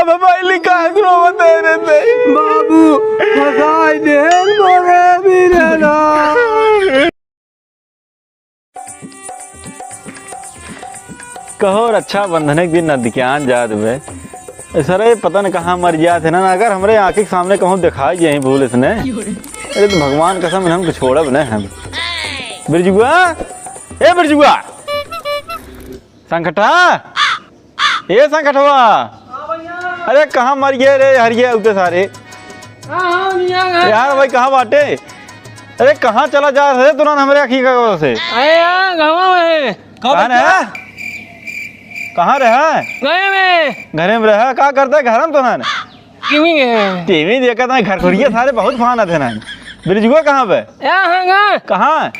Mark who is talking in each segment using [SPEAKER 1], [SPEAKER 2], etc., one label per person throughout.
[SPEAKER 1] बाप हमारी कहा बता रहे
[SPEAKER 2] बाबू फसाई दे मोरे बिरना।
[SPEAKER 1] कहो रक्षा बंधन के दिन नदियान जात में सर पता न कहाँ मर गया थे ना अगर हमारे आँखी के सामने कहूँ दिखाई यही भूल इसने। अरे तो भगवान कसम हम छोड़ब न हम। बिरजुआ ए बिरजुआ संकटा ए संकटवा अरे कहाँ मर गए रे हरिये उतने सारे यार भाई कहाँ बाटे। अरे कहाँ चला जा रहे तुरंत हमारे आँखी का वजह से कहाँ रहा घरे में रहा क्या करता है घर में तो ना टीवी देखा था घर खुरिए सारे बहुत फान थे ना। बिरजुआ कहाँ पे कहाँ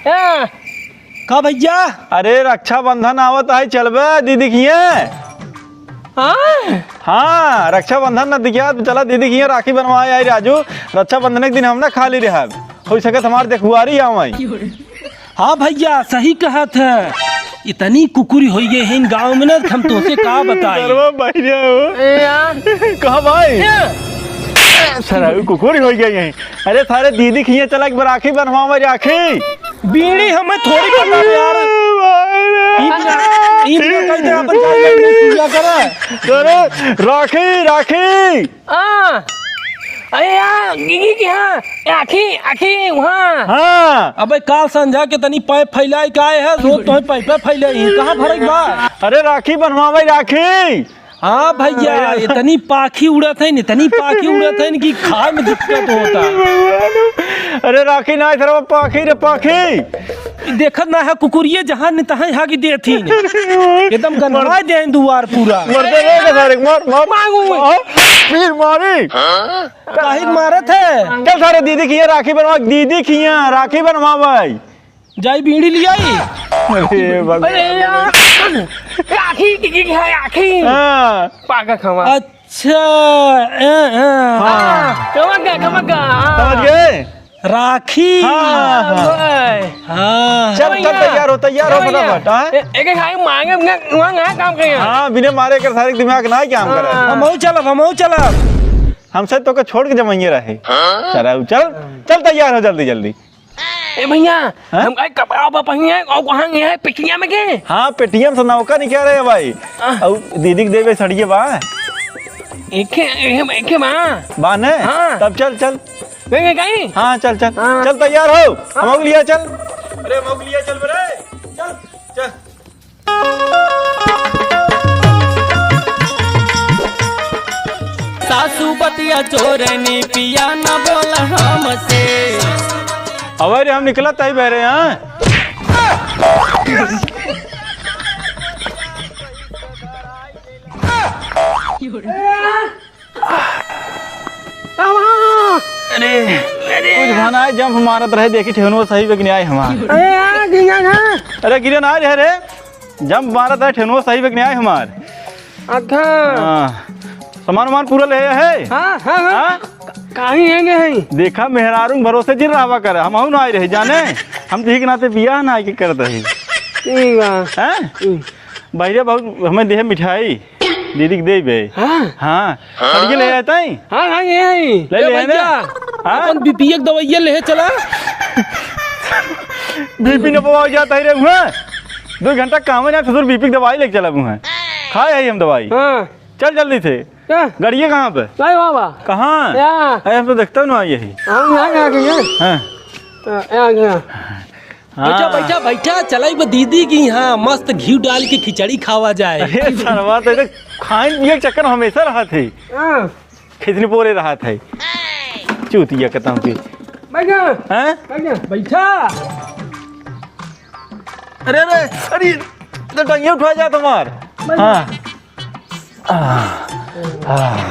[SPEAKER 2] का भैया।
[SPEAKER 1] अरे रक्षाबंधन आवत है चलबे दीदी किए। हाँ रक्षाबंधन न दिखिया चला दीदी किए राखी बनवाए आई राजू। रक्षाबंधन के दिन हम ना खाली रहा हो सके हमारे देखुआरी आओ आई।
[SPEAKER 2] हाँ भैया सही कहा था इतनी कुकुरी हो गई है इन गाँव में ना हम तो से कहा बताए
[SPEAKER 1] कहा भाई सर कुकुरी हो गई है। अरे सारे दीदी खिए चला राखी बनवा राखी
[SPEAKER 2] बीड़ी हमें थोड़ी पता यार
[SPEAKER 1] राखी राखी
[SPEAKER 3] अरे यार गिगी की आखी आखी वहाँ।
[SPEAKER 1] हाँ
[SPEAKER 2] अबे काल संझा के तनी पैप फैलाए का है रोज तो पैप फैलाई कहाँ भरक बा।
[SPEAKER 1] अरे राखी बनवावे राखी।
[SPEAKER 2] हाँ भैया इतनी पाखी उड़त है इतनी पाखी उड़त है कि खाए में दिक्कत होता।
[SPEAKER 1] अरे राखी ना इधर पाखी रे पाखी
[SPEAKER 2] देखत ना है कुकुरिये जहाँ न तहाँ यहाँ की देती एकदम गनवा दे दुआर पूरा
[SPEAKER 1] मरते रहे सारे मार मार मांगू फिर मारी
[SPEAKER 2] काहे मारत है।
[SPEAKER 1] चल सारे दीदी खिया राखी बनवा दीदी खिया राखी बनवा भाई
[SPEAKER 2] जाई बीड़ी लिया
[SPEAKER 1] अरे भगवान
[SPEAKER 3] आखी गिगी की है आखी
[SPEAKER 1] हाँ
[SPEAKER 3] पाका खवा।
[SPEAKER 2] अच्छा
[SPEAKER 3] कमक
[SPEAKER 1] समझ गए
[SPEAKER 2] राखी।
[SPEAKER 1] हाँ चल चल तैयार हो फटाफट।
[SPEAKER 3] एक खाए मांगे वहाँ काम करें।
[SPEAKER 1] हाँ बिना मारे कर सारे दिमाग ना काम करे।
[SPEAKER 2] हम चलब
[SPEAKER 1] हमसे तो के छोड़ के जमाइए रहे। चल चल चल तैयार हो जल्दी जल्दी।
[SPEAKER 3] ए भैया हम कपड़ा पहिए और वहाँ गए पिटिया में गए।
[SPEAKER 1] हाँ पेटीएम से नौका नहीं कह रहे भाई और दीदी के देवे सड़िए बा
[SPEAKER 3] एक
[SPEAKER 1] बा ने
[SPEAKER 3] हाँ।
[SPEAKER 1] तब चल चल
[SPEAKER 3] कहीं
[SPEAKER 1] हाँ चल चल चल तैयार हो हम लिया चल। अरे हम लिया चल बरे चल चल।
[SPEAKER 4] सासू बतिया चोरनी पिया न बोल हमसे।
[SPEAKER 1] अरे हम निकला तय बह रहे हैं। अरे कुछ भाना है जंप मारत रहे देखी ठेनो सही पे आए हमार। अरे गिरे ना रहे रे जंप मारत रहे ठेनो पे पे आए हमार।
[SPEAKER 3] अच्छा
[SPEAKER 1] सामान वामान पूरा ले है।
[SPEAKER 3] हाँ कहीं है
[SPEAKER 1] देखा मेहरारू भरोसे जिर रहा कर हम ना आए रहे जाने हम ठीक नाते बिया ना आके करत रही भैया बहुत हमें दे मिठाई दीदी के देबे। हाँ सड़िए ले जाता है।
[SPEAKER 3] हाँ ले
[SPEAKER 2] अपन बीपीएक दवाइया ले चला
[SPEAKER 1] बीपी न पवा जाता है रे हुआ 2 घंटा काम है फिर बीपी की दवाई लेके चला हुआ खाए है हम दवाई। चल जल्दी से गाड़िया कहाँ पे कहाँ हम तो देखता हूँ ना यही।
[SPEAKER 2] बैठा बैठा चलाई दीदी की यहाँ मस्त घी डाल के खिचड़ी खावा जाए।
[SPEAKER 1] अरे सरवा तो खान पिए के चक्कर हमेशा रहा थे खिचड़ी पोरे रहा था चूतिया कहता हूँ कि
[SPEAKER 2] बैठा।
[SPEAKER 1] अरे अरे अरे तो टंगिया उठा जा तुम्हार।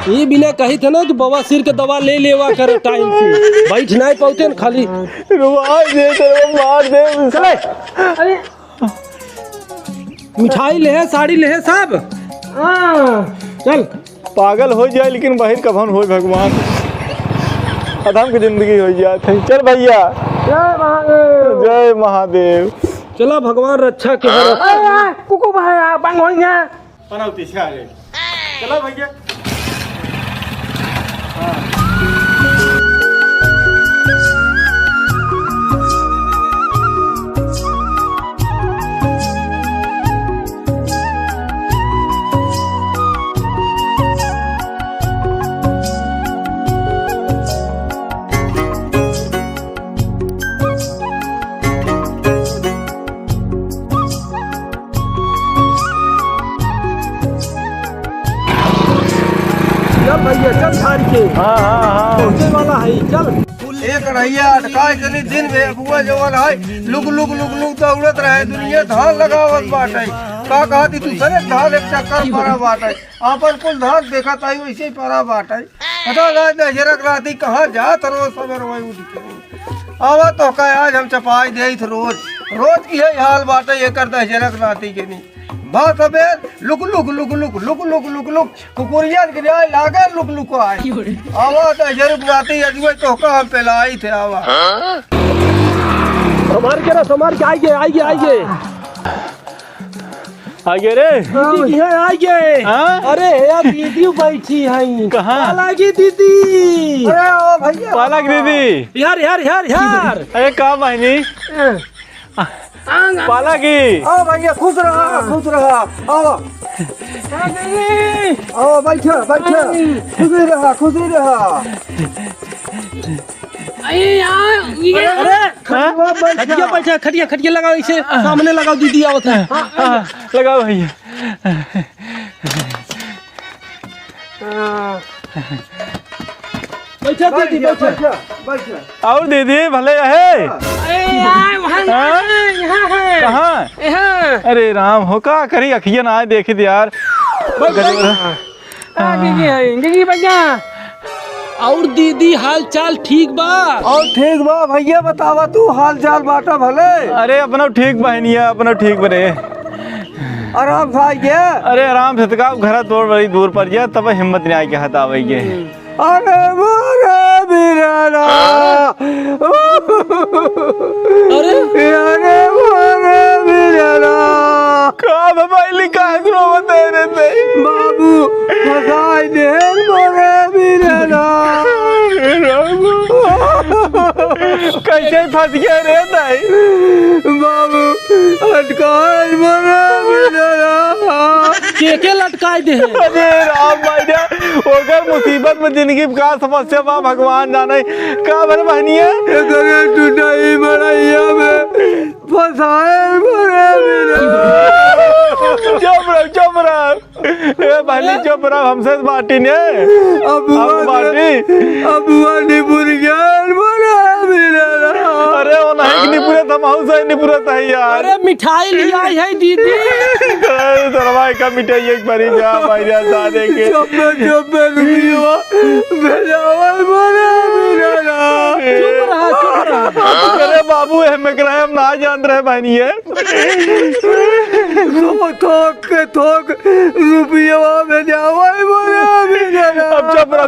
[SPEAKER 2] ये बिना कही था ना कि बाबा सिर के दवा ले लेवा कर टाइम से बैठ नहीं पाते न खाली
[SPEAKER 1] मार दे
[SPEAKER 2] चले। मिठाई ले है साड़ी ले है सब। चल
[SPEAKER 1] पागल हो जाए लेकिन बाहर कभन हो भगवान अधम की जिंदगी हो जाए। चल भैया जय महादेव।
[SPEAKER 2] चला भगवान रक्षा के
[SPEAKER 3] कुकु भाई बंग हो गया
[SPEAKER 1] पनौती से आ गई। चलो भैया
[SPEAKER 2] चल भैया चल झाड़ के
[SPEAKER 1] हाँ हाँ हाँ
[SPEAKER 2] पहुंचे वाला है चल।
[SPEAKER 5] एक रहिया अटकाए कनी दिन में अबुआ जवन है लुक लुक लुक लुक दौड़त रहे दुनिया धान लगावत बाटे का कहती तू सरे धान एक चक्कर पड़ा बाटे आपन कुल धान देखत आई वैसे ही पड़ा बाटे पता ना नजरक राती कहाँ जात रोज सवेर वही उठ आवा तो कहे आज हम चपाई दे रोज रोज की है हाल बाटे ये कर नजरक राती के नहीं बात हमें look look look look look look look look कुकुरिया के लिए लागे लुक लुक आए आवा तो जरूर नाती अजुए तो हम पेलाई थे आवा
[SPEAKER 2] हमारे के ना समार के आइए आइए आइए
[SPEAKER 1] आगे रे
[SPEAKER 2] दीदी है आइए।
[SPEAKER 1] हाँ?
[SPEAKER 2] अरे यार दीदी बैठी है
[SPEAKER 1] कहाँ?
[SPEAKER 2] लागी दीदी।
[SPEAKER 5] अरे ओ भैया
[SPEAKER 1] पालक दीदी
[SPEAKER 2] यार यार यार यार
[SPEAKER 1] अरे कहाँ बहनी पाला की
[SPEAKER 5] आओ भैया खुश रहा आओ आओ बैठा खुशी रहा
[SPEAKER 2] अरे खटिया बैठा खटिया लगाओ इसे सामने लगाओ दीदी आवत है।
[SPEAKER 1] हाँ, लगाओ भैया
[SPEAKER 2] बैठा दीदी बैठा
[SPEAKER 1] और दीदी भले है कहाँ अरे राम हो का करी अखिया ना आए देखी थी यार
[SPEAKER 2] और दीदी हाल चाल ठीक बा।
[SPEAKER 5] और ठीक बा भैया बतावा तू हाल चाल बाटा भले
[SPEAKER 1] अरे अपना ठीक बहनिया अपना ठीक बने
[SPEAKER 5] आराम से आई गया
[SPEAKER 1] अरे आराम से तका घर तोड़ बड़ी दूर पर गया तब हिम्मत नहीं आई के हटावेंगे
[SPEAKER 5] अरे मोरे बिराना अरे मोरे बिराना
[SPEAKER 1] का मोबाइल का ग्रो बता रहे थे
[SPEAKER 5] बाबू फसाई दे मोरे बिराना
[SPEAKER 1] कैसे फंस गया रे ताई
[SPEAKER 5] बाबू अटकाल मोरे बिराना
[SPEAKER 2] के लटकाए दे
[SPEAKER 1] अरे राम भैया ओकर मुसीबत में जिंदगी का समस्या बा भगवान जाने का भर बहनिया
[SPEAKER 5] करे टूटाई बड़ैया में फसाए मोरे बिराना
[SPEAKER 1] चुप रहो ए बहनी चुप रहो हमसे बाटी ने
[SPEAKER 5] अबुआ निपुर गया मोरे बिराना
[SPEAKER 1] अरे वो नहीं निपुरे था माहू से निपुरे था यार
[SPEAKER 2] अरे मिठाई लिया है दीदी
[SPEAKER 1] दरवाई का मिठाई एक बारी जा भाई दादे के
[SPEAKER 5] चुप रुकियो भेजावा मोरे बिराना
[SPEAKER 2] चुप रहा
[SPEAKER 1] अरे बाबू हमें कराए हम ना जान रहे बहनी है
[SPEAKER 5] थोक रुपया में जावा मोरे बिराना
[SPEAKER 1] अब चुप रहो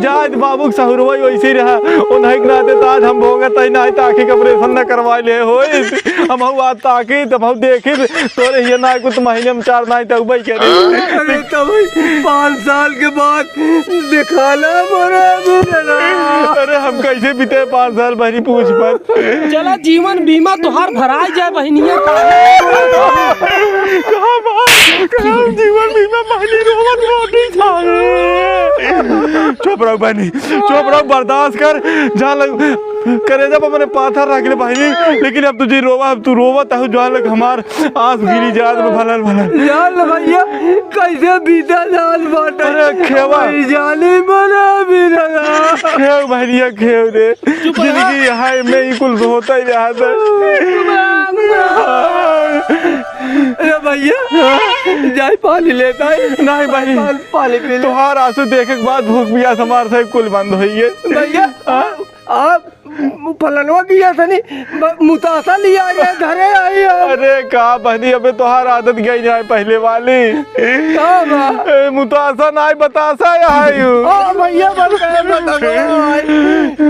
[SPEAKER 1] जाए बाबू के सहुरवाई वैसे ही रहा वो नहीं कराते तो आज हम भोगे तई ना ताकि ऑपरेशन न करवा ले हो हम आज ताकि तब हम देखी तोरे ये ना कुछ महीने में 4 नाई तक भाई करे
[SPEAKER 5] अरे तब 5 साल के बाद दिखाला मोरे बिराना
[SPEAKER 1] अरे हम कैसे बीते 5 साल भरी पूछ पर
[SPEAKER 2] चला जीवन बीमा तुहार भराई जाए बहनिया
[SPEAKER 1] जीवन बीमा बहनी रोवत रोटी चुप रहो बहनी चुप रहो बर्दाश्त कर जहाँ लग करे जब अपने पाथर रख ले बहनी लेकिन अब तुझे रोवा अब तू रोवा तो जहाँ लग हमार आंस गिरी जात में भलल भलल
[SPEAKER 5] जाल भैया कैसे बीता जाल बाटा
[SPEAKER 1] अरे खेवा
[SPEAKER 5] जाली बना बिराना
[SPEAKER 1] खेव बहनिया खेव रे जिंदगी हाय में ही कुल होता ही रहा था
[SPEAKER 5] अरे भैया जाए पानी लेता है
[SPEAKER 1] नहीं बहनी
[SPEAKER 5] पानी पी ले
[SPEAKER 1] तुहार आंसू देखे के बाद भूख पियास हमारे से कुल बंद हुई है
[SPEAKER 5] भैया आप फलनवा किया था नहीं मुतासा लिया गया घरे आई
[SPEAKER 1] अरे का बहनी अबे तुहार आदत गई जाए पहले वाली मुतासा नहीं बतासा
[SPEAKER 5] भैया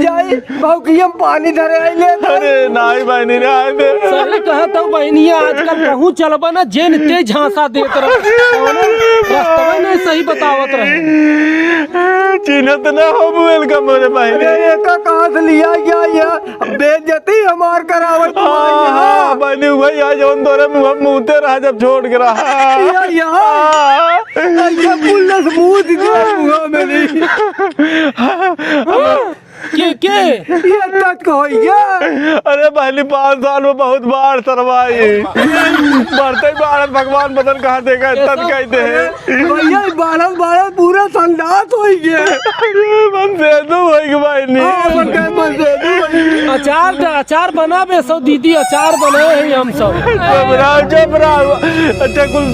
[SPEAKER 5] जाई भौकियम पानी धरे आई ले
[SPEAKER 1] अरे नहीं बहनी रे आए दे
[SPEAKER 2] सही कहत हूँ बहनिया आजकल कहूँ चलबा ना जेन ते झांसा देत रहे रास्ता नहीं सही बतावत रहे
[SPEAKER 1] चिन्ह इतना हो वेलकम मेरे बहनी।
[SPEAKER 5] अरे का कहाँ से लिया क्या ये बेइज्जती हमार करावत
[SPEAKER 1] हाँ बहनी भाई आज जवन तोरे मुँहते रहा जब छोड़ के रहा
[SPEAKER 5] ऐसा पुल्लस मुँह दिखा मुँह में नहीं
[SPEAKER 2] के
[SPEAKER 5] ये तक हो गया।
[SPEAKER 1] अरे पहली 5 साल में बहुत बाढ़ सरवाई बढ़ते ही बाढ़ भगवान बदन कहाँ देगा तब कहते हैं
[SPEAKER 5] भैया बारह बारह पूरा संडास हो गया।
[SPEAKER 1] मन से दो होगी भाई नहीं
[SPEAKER 2] अचार बना बे सो दीदी अचार बनाए हैं हम सब।
[SPEAKER 1] चबराओ अच्छा कुल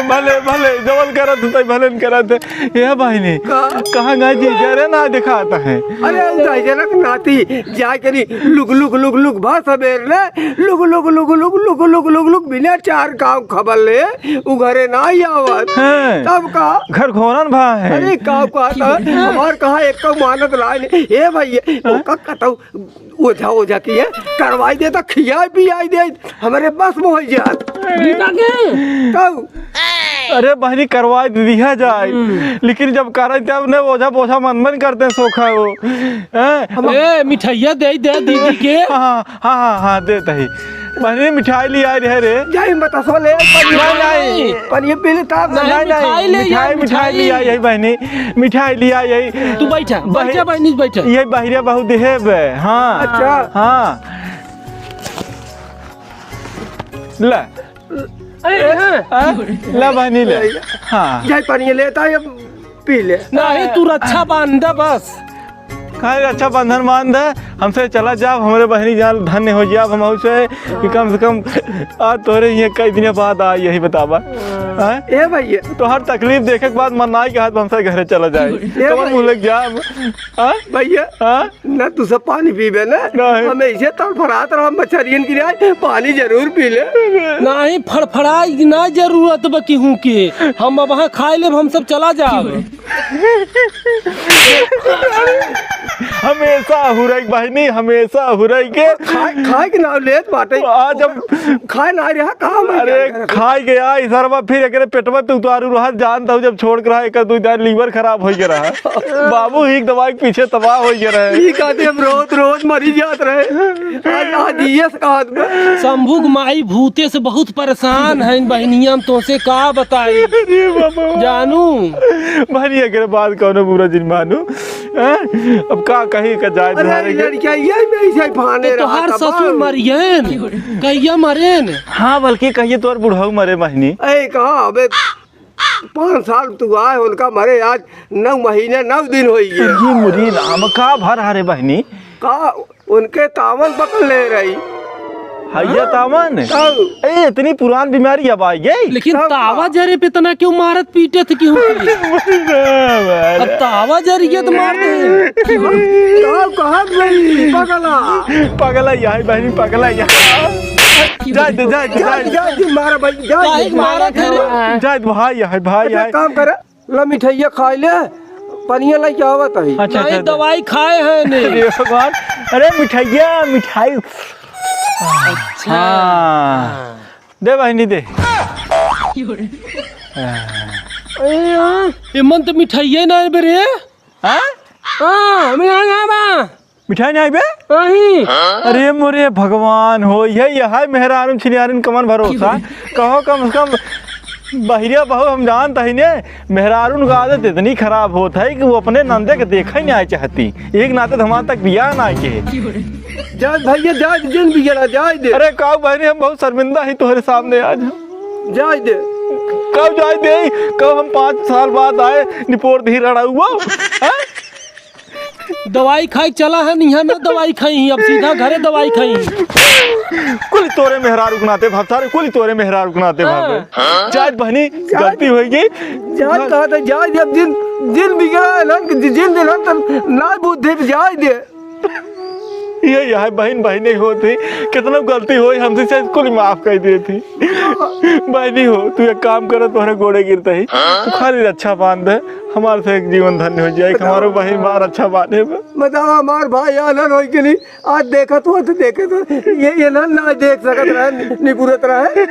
[SPEAKER 1] भले भले जवल करत थे भले करत ये भाई ने कहाँ गए जी जरे ना दिखाता है।
[SPEAKER 5] अरे जनक नाती जा करी लुक लुक लुक लुक भा सबेर ने look look look look look look look look बिना चार काम खबर ले उ घरे ना आवत तब का
[SPEAKER 1] घर खोरन भा है।
[SPEAKER 5] अरे का हमार कहा एक का मानत लाइन ए भैया ओका कतौ ओझा ओझा की है करवाई दे तो खिया पियाई दे हमारे बस में हो जात तब।
[SPEAKER 1] अरे बहनी करवा दिया जाए लेकिन जब करे तब ने ओझा पोछा मन मन करते सोखा वो
[SPEAKER 2] ए मिठाइया दे दीदी के।
[SPEAKER 1] हाँ देता ही बहनी मिठाई ले आई रहे रे
[SPEAKER 5] जाई बता सो ले
[SPEAKER 1] नहीं
[SPEAKER 5] पर ये पहले ताप
[SPEAKER 1] नहीं मिठाई ले आई है बहनी मिठाई ले आई है।
[SPEAKER 2] तू बैठा बहनी बैठा
[SPEAKER 1] ये बहिरिया बहुत देहेब है। हाँ
[SPEAKER 5] अच्छा
[SPEAKER 1] हाँ ले ला बहनी ले हाँ
[SPEAKER 5] जाई पर ये लेता है पी ले
[SPEAKER 2] नहीं तू रक्षा बांध बस
[SPEAKER 1] खाए अच्छा बंधन मान दे हमसे चला जाब हमारे बहनी जान धन्य हो जाब हम से कि कम से कम आज तोरे ये कई दिन बाद आ यही बतावा
[SPEAKER 5] ए भैया
[SPEAKER 1] तो हर तकलीफ देखे के बाद मनाई के हाथ हमसे घरे चला जाए कमर मुँह लग जाब
[SPEAKER 5] भैया न तू सब पानी पीबे ना हमें इसे तड़फड़ात रहा मछरियन की राय पानी जरूर पी ले
[SPEAKER 2] नहीं फड़फड़ाई ना जरूरत बकी हूँ के हम अब वहाँ खाए ले हम सब चला जाब
[SPEAKER 1] हमेशा हुरई बहनी हमेशा हुरई के
[SPEAKER 5] खाए के नाम लेत बाटे
[SPEAKER 1] आज हम
[SPEAKER 5] खाए ना रहा कहाँ
[SPEAKER 1] अरे खाए गया इधर फिर एक पेटवा पे उतारू रहा जानता हूँ जब छोड़ कर रहा एक दो दिन लीवर खराब हो गया रहा बाबू ही दवाई के पीछे तबाह हो गया रहे
[SPEAKER 5] कहते हम रोज रोज मरी जात रहे
[SPEAKER 2] शंभू माई भूते से बहुत परेशान है बहनिया तो से का बताई जानू
[SPEAKER 1] बहनी अगर बात कौन बुरा जिन मानू अब का कहीं का जाए
[SPEAKER 2] तो हर ससुर मरियन कहिया मरेन।
[SPEAKER 1] हाँ बल्कि कहिए तो बुढ़ाऊ मरे बहनी
[SPEAKER 5] कहा अबे 5 साल तू आए उनका मरे आज 9 महीने 9 दिन हो गए।
[SPEAKER 1] ये मुरी नाम का भर हरे बहनी
[SPEAKER 5] का उनके तावन पकड़ ले रही
[SPEAKER 1] हैया तावन इतनी पुरान बीमारी अब आई गई
[SPEAKER 2] लेकिन तावा जरे पे तना क्यों मारत पीटे थे क्यों अब तावा जरिए तो मार दे
[SPEAKER 5] पगला
[SPEAKER 1] पगला यही बहनी पगला जाए
[SPEAKER 5] मारा भाई
[SPEAKER 1] जाए भाई है भाई है
[SPEAKER 5] काम करे ला मिठाइया खाए ले पनिया लाई क्या आवत है।
[SPEAKER 2] अच्छा दवाई खाए हैं नहीं
[SPEAKER 1] भगवान अरे मिठाइया मिठाई अच्छा दे बहनी दे
[SPEAKER 2] मन तो मिठाइया ना बेरे
[SPEAKER 1] मिठाई नहीं बे अरे मोरे भगवान हो यही मेहरान छिनियारिन कमन भरोसा कहो कम से कम बहिरिया बहू हम जानता ही ने मेहरारून का आदत इतनी खराब होता है कि वो अपने नंदे के देखा ही नहीं आए चाहती एक नाते हमारे तक बिया ना आए के
[SPEAKER 5] जा भैया जा जिन भी गेला जाए दे।
[SPEAKER 1] अरे कब बहनी हम बहुत शर्मिंदा ही तुम्हारे सामने आज
[SPEAKER 5] जाए दे
[SPEAKER 1] कब जाए दे कब हम 5 साल बाद आए निपोर धी लड़ा हुआ
[SPEAKER 2] दवाई खाई चला है नहीं ना दवाई खाई अब सीधा घरे दवाई खाई
[SPEAKER 1] कुल तोरे मेहरा रुकनाते भाव सारे कुल तोरे मेहरा रुकनाते भाव जायद बहनी गलती होगी
[SPEAKER 5] जायद कहा था जायद अब दिन बिगड़ा है ना जिन दिन हम ना बुद्धि जायद दे
[SPEAKER 1] ये यहाँ बहन बहनी होती कितना गलती हो हमसे शायद कुल माफ कर दी थी बहनी हो तू एक काम करे तुम्हारे गोड़े गिरते ही तू खाली अच्छा बांध दे हमारे से एक जीवन धन्य हो जाए हमारे बहन बार अच्छा बांधे
[SPEAKER 5] बताओ हमारे भाई आनंद हो के नहीं आज देखा तो देखे तो ये ना देख सकत रहे निपुरत रहे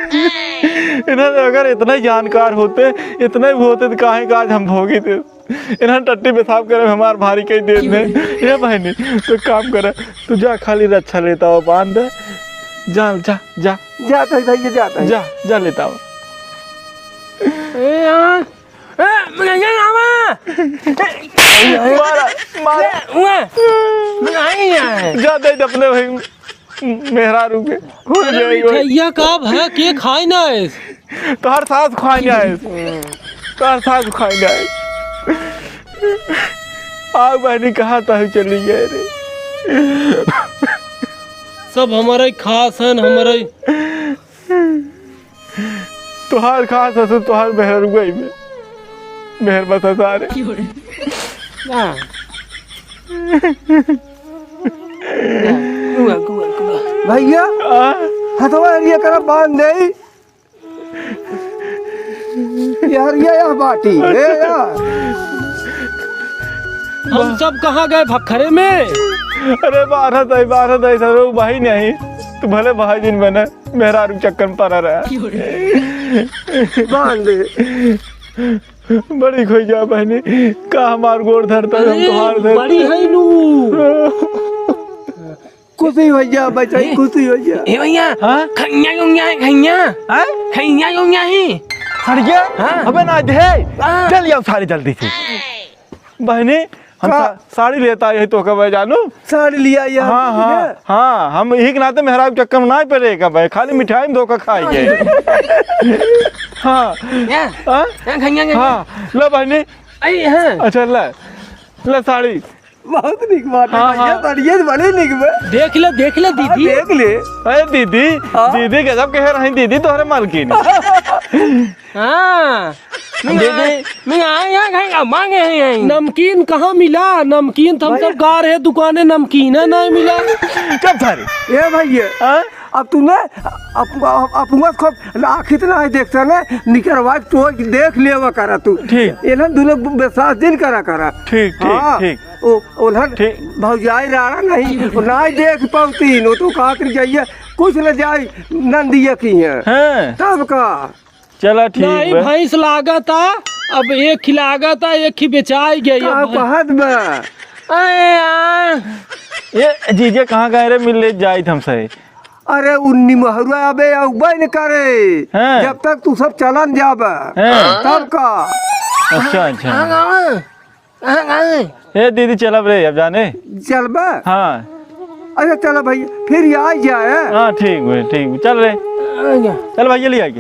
[SPEAKER 1] इन्हें अगर इतना जानकार होते इतना भी होते तो काहे का आज हम भोगी थे। इन्हें टट्टी पेशाब करे हमार भारी कई देर में। ये बहनी तो काम करे, तू जा खाली रक्षा लेता हो, बांध दे, जा जा जा
[SPEAKER 5] जाता है भैया, जाता है।
[SPEAKER 1] जा जा लेता हो। मारा मारा जा दे अपने भाई मेहरारू के
[SPEAKER 2] मिठाइया कब है के खाई ना है?
[SPEAKER 1] तो हर सास खाएंगे आए, तो हर सास खाएंगे आए। आग बहनी कहाँ तक चली गए रे।
[SPEAKER 2] सब हमारे खास है, हमारे
[SPEAKER 1] तुहार खास हसु तुहार मेहर गई में मेहर बता सारे।
[SPEAKER 5] भैया हथवा हरिया करा बांध दे यार, ये बाटी ए यार।
[SPEAKER 2] हम सब कहाँ गए भखरे में?
[SPEAKER 1] अरे भारत है सर भाई नहीं, तू भले भाई दिन बने मेहरा चक्कर में पड़ा रहा।
[SPEAKER 5] बांध दे
[SPEAKER 1] बड़ी खोई जा बहनी का हमार गोड़ धरता हम तुहार धर।
[SPEAKER 2] बड़ी है नू
[SPEAKER 5] खुशी भैया, बचाई खुशी भैया।
[SPEAKER 3] ए भैया
[SPEAKER 1] हाँ?
[SPEAKER 3] खैया योंया है, खैया
[SPEAKER 1] हैं?
[SPEAKER 3] खैया योंया है।
[SPEAKER 1] सड़िया
[SPEAKER 3] हाँ?
[SPEAKER 1] अबे ना दे
[SPEAKER 3] हाँ।
[SPEAKER 1] चल आओ साड़ी जल्दी से। बहनी हम साड़ी लेता है तो कब जानू
[SPEAKER 5] साड़ी लिया यार।
[SPEAKER 1] हाँ हाँ हाँ, हम यही के नाते मेहरा चक्कर में ना पड़ेगा भाई, खाली मिठाई में धोखा खाएंगे। हाँ
[SPEAKER 3] या
[SPEAKER 1] हाँ
[SPEAKER 3] खैया के
[SPEAKER 1] हाँ लो बहनी।
[SPEAKER 3] आई हां
[SPEAKER 1] अच्छा ले साड़ी।
[SPEAKER 5] बहुत निक बात है
[SPEAKER 1] हाँ,
[SPEAKER 5] भैया,
[SPEAKER 1] हाँ।
[SPEAKER 5] बढ़िया बड़े निक बे।
[SPEAKER 2] देख ले दीदी।
[SPEAKER 5] देख ले
[SPEAKER 1] अरे दीदी दीदी के सब कह रही दीदी तोहरे मालकिन।
[SPEAKER 3] हां दीदी मैं आया खाएगा मांगे हैं।
[SPEAKER 2] नमकीन कहाँ मिला? नमकीन तो हम सब गा रहे दुकाने, नमकीन है नहीं मिला।
[SPEAKER 1] कब सारी
[SPEAKER 5] ए भैया
[SPEAKER 1] हाँ?
[SPEAKER 5] अब तू ना अपुआ खूब आखिर ना देखता ना निकरवा तो देख लेवा करा तू।
[SPEAKER 1] ठीक।
[SPEAKER 5] ये ना दोनों बेसास दिन करा करा।
[SPEAKER 1] ठीक
[SPEAKER 5] हाँ,
[SPEAKER 1] ठीक ठीक।
[SPEAKER 5] ओ ओलहन
[SPEAKER 1] ठीक।
[SPEAKER 5] भौजाई राड़ा नहीं वो ना देख पाती नो तो खातिर जाइए कुछ न जाई नंदिया की है
[SPEAKER 1] हैं
[SPEAKER 5] तब का।
[SPEAKER 1] चला ठीक
[SPEAKER 2] नहीं
[SPEAKER 1] बे।
[SPEAKER 2] भैंस लागता, अब एक खिलागता एक ही बेचाई गई।
[SPEAKER 5] का कहत बा
[SPEAKER 1] ये जीजे कहाँ गए रे, मिल ले जाई हमसे।
[SPEAKER 5] अरे उन्नी महुआ अबे उबे न करे
[SPEAKER 1] हैं।
[SPEAKER 5] जब तक तू सब चलन जाब
[SPEAKER 1] हैं।
[SPEAKER 5] तब का।
[SPEAKER 1] अच्छा अच्छा ये दीदी चल अब रे अब जाने।
[SPEAKER 5] चल बा
[SPEAKER 1] हाँ
[SPEAKER 5] अच्छा चलो भैया फिर आ जाए।
[SPEAKER 1] हाँ ठीक है चल रे, चल भैया ले आके।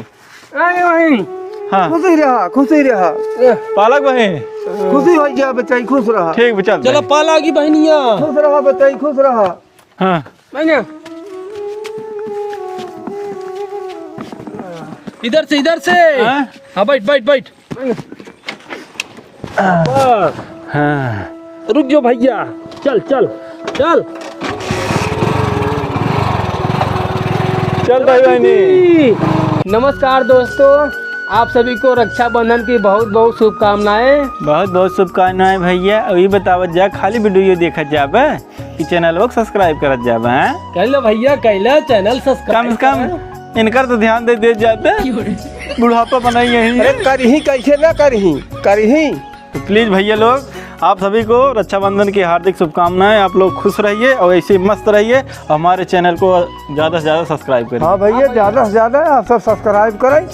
[SPEAKER 1] हाँ
[SPEAKER 5] खुशी रहा
[SPEAKER 1] पालक बहन
[SPEAKER 5] खुशी हो जा बच्चाई खुश रहा।
[SPEAKER 1] ठीक चल
[SPEAKER 2] चलो पाला की बहनिया।
[SPEAKER 5] खुश रहा बच्चाई खुश रहा।
[SPEAKER 1] हाँ
[SPEAKER 2] इधर से
[SPEAKER 1] हाँ?
[SPEAKER 2] हाँ बैठ।
[SPEAKER 1] हाँ
[SPEAKER 2] रुक जाओ भैया, चल
[SPEAKER 1] चल भाई बहनी।
[SPEAKER 3] नमस्कार दोस्तों, आप सभी को रक्षाबंधन की बहुत बहुत शुभकामनाएं।
[SPEAKER 1] बहुत बहुत शुभकामनाएं भैया। अभी बतावत जा खाली वीडियो देखत जाबे कि चैनल को सब्सक्राइब करत जाबे। हैं
[SPEAKER 2] कहला भैया कहला चैनल
[SPEAKER 1] कम
[SPEAKER 2] सब्सक्राइब
[SPEAKER 1] से कम इनकर तो ध्यान दे जाते, बुढ़ापा बनाई यही।
[SPEAKER 5] अरे करही कैसे ना करही।
[SPEAKER 1] तो प्लीज़ भैया लोग आप सभी को रक्षाबंधन की हार्दिक शुभकामनाएं। आप लोग खुश रहिए और ऐसे मस्त रहिए। हमारे चैनल को ज़्यादा से ज़्यादा सब्सक्राइब करिए।
[SPEAKER 5] हाँ भैया ज़्यादा से ज़्यादा आप सब सब्सक्राइब करें।